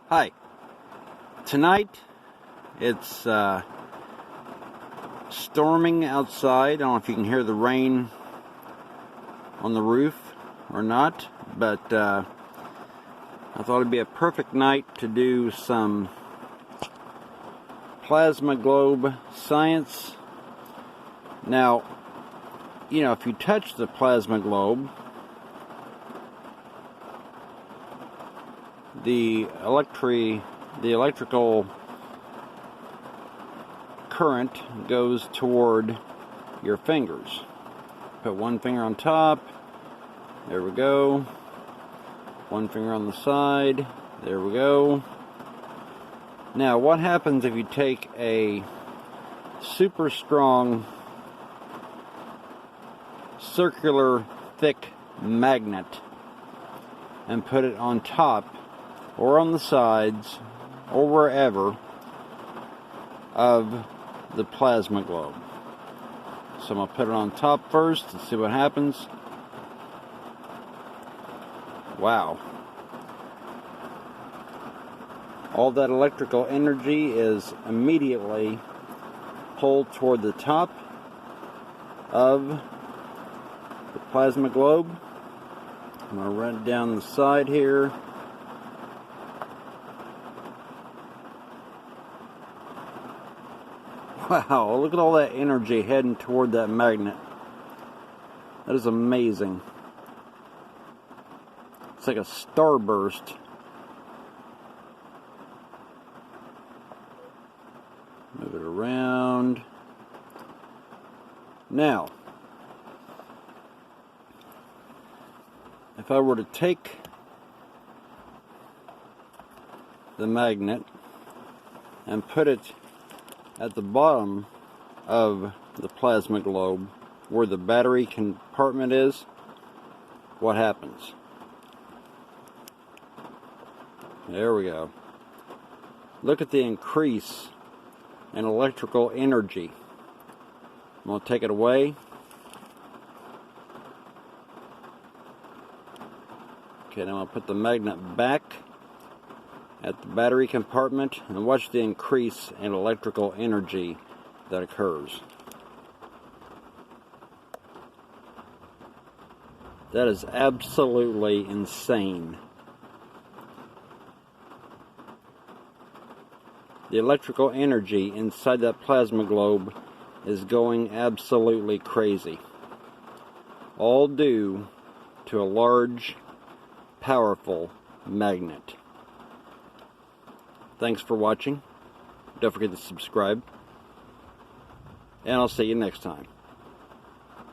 Hi. Tonight, it's storming outside. I don't know if you can hear the rain on the roof or not, but I thought it'd be a perfect night to do some plasma globe science. Now, you know, if you touch the plasma globe, the electrical current goes toward your fingers. Put one finger on top, there we go. One finger on the side, there we go. Now, what happens if you take a super strong circular thick magnet and put it on top or on the sides or wherever of the plasma globe? So I'm going to put it on top first and see what happens. Wow. All that electrical energy is immediately pulled toward the top of the plasma globe. I'm going to run it down the side here. Wow, look at all that energy heading toward that magnet. That is amazing. It's like a starburst. Move it around. Now, if I were to take the magnet and put it at the bottom of the plasma globe where the battery compartment is, what happens? There we go. Look at the increase in electrical energy. I'm going to take it away. Okay, now I'm going to put the magnet back at the battery compartment and watch the increase in electrical energy that occurs. That is absolutely insane. The electrical energy inside that plasma globe is going absolutely crazy. All due to a large, powerful magnet. Thanks for watching. Don't forget to subscribe. And I'll see you next time.